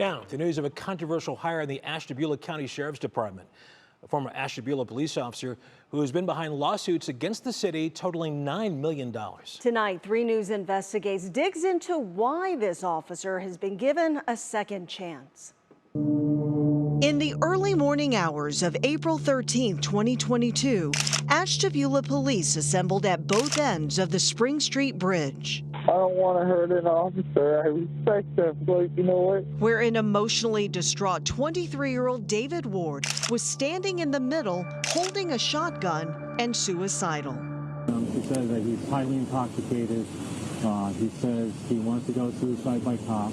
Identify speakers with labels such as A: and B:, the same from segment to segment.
A: Now, the news of a controversial hire in the Ashtabula County Sheriff's Department. A former Ashtabula police officer who has been behind lawsuits against the city totaling $9 million.
B: Tonight, 3 News Investigates digs into why this officer has been given a second chance.
C: In the early morning hours of April 13, 2022, Ashtabula police assembled at both ends of the Spring Street Bridge.
D: I don't want to hurt an officer. I respect him, but you know what?
C: Where an emotionally distraught 23-year-old David Ward was standing in the middle, holding a shotgun and suicidal.
E: He says that he's highly intoxicated. He says he wants to go suicide by cop.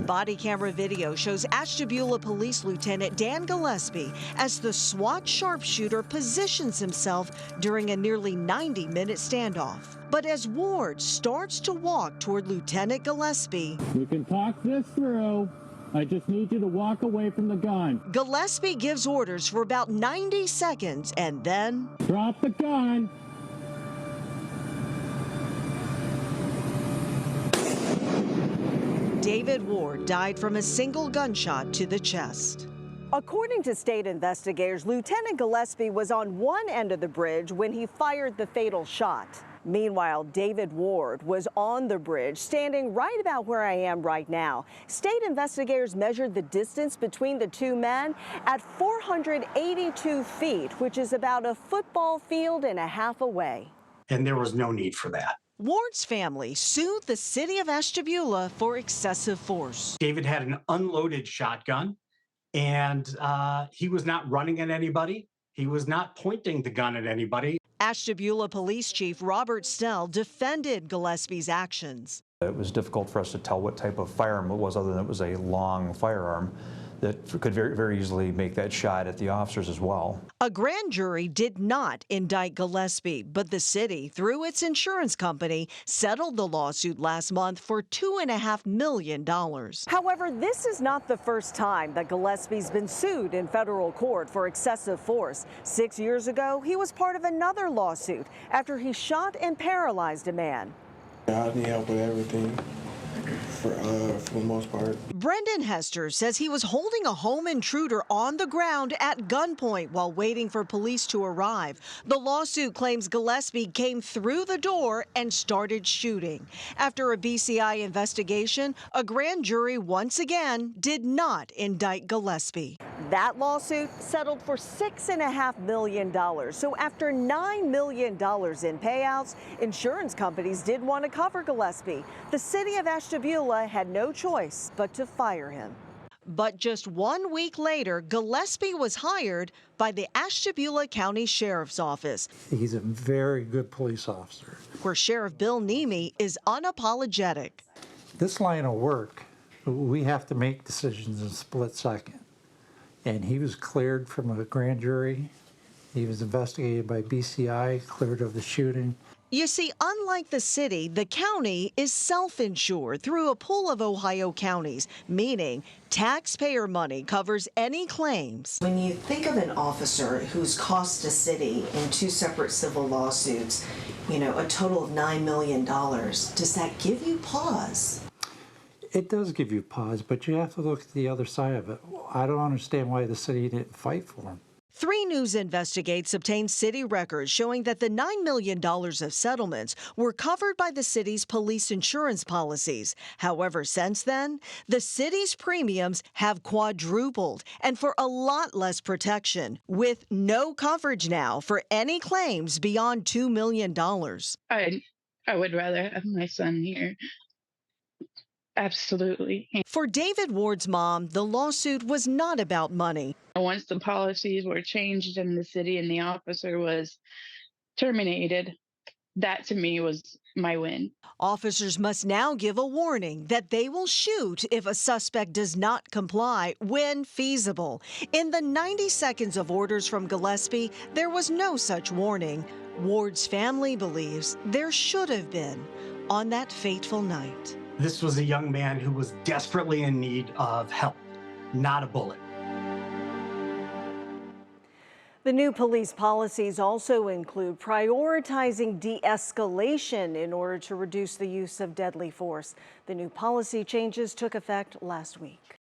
C: Body camera video shows Ashtabula Police Lieutenant Dan Gillespie as the SWAT sharpshooter positions himself during a nearly 90-minute standoff. But as Ward starts to walk toward Lieutenant Gillespie,
E: "We can talk this through. I just need you to walk away from the gun."
C: Gillespie gives orders for about 90 seconds and then...
E: "Drop the gun."
C: David Ward died from a single gunshot to the chest.
B: According to state investigators, Lieutenant Gillespie was on one end of the bridge when he fired the fatal shot. Meanwhile, David Ward was on the bridge, standing right about where I am right now. State investigators measured the distance between the two men at 482 feet, which is about a football field and a half away.
F: And there was no need for that.
C: Ward's family sued the city of Ashtabula for excessive force.
F: David had an unloaded shotgun, and he was not running at anybody. He was not pointing the gun at anybody.
C: Ashtabula Police Chief Robert Snell defended Gillespie's actions.
G: It was difficult for us to tell what type of firearm it was, other than it was a long firearm that could very easily make that shot at the officers as well.
C: A grand jury did not indict Gillespie, but the city, through its insurance company, settled the lawsuit last month for $2.5 million.
B: However, this is not the first time that Gillespie's been sued in federal court for excessive force. 6 years ago, he was part of another lawsuit after he shot and paralyzed a man.
H: I need help with everything. For the most part.
C: Brendan Hester says he was holding a home intruder on the ground at gunpoint while waiting for police to arrive. The lawsuit claims Gillespie came through the door and started shooting. After a BCI investigation, a grand jury once again did not indict Gillespie.
B: That lawsuit settled for $6.5 million. So after $9 million in payouts, insurance companies did want to cover Gillespie. The city of Ashtabula had no choice but to fire him.
C: But just 1 week later, Gillespie was hired by the Ashtabula County Sheriff's Office.
I: He's a very good police officer.
C: Where Sheriff Bill Nemi is unapologetic.
I: This line of work, we have to make decisions in a split second. And he was cleared from a grand jury. He was investigated by BCI, cleared of the shooting.
C: You see, unlike the city, the county is self-insured through a pool of Ohio counties, meaning taxpayer money covers any claims.
J: When you think of an officer who's cost a city in 2 separate civil lawsuits, a total of $9 million, does that give you pause?
I: It does give you pause, but you have to look at the other side of it. I don't understand why the city didn't fight for him.
C: 3 News Investigates obtained city records showing that the $9 million of settlements were covered by the city's police insurance policies. However, since then, the city's premiums have quadrupled and for a lot less protection, with no coverage now for any claims beyond $2 million.
K: I would rather have my son here. Absolutely.
C: For David Ward's mom, the lawsuit was not about money.
K: Once the policies were changed in the city and the officer was terminated, that to me was my win.
C: Officers must now give a warning that they will shoot if a suspect does not comply when feasible. In the 90 seconds of orders from Gillespie, there was no such warning. Ward's family believes there should have been on that fateful night.
F: This was a young man who was desperately in need of help, not a bullet.
B: The new police policies also include prioritizing de-escalation in order to reduce the use of deadly force. The new policy changes took effect last week.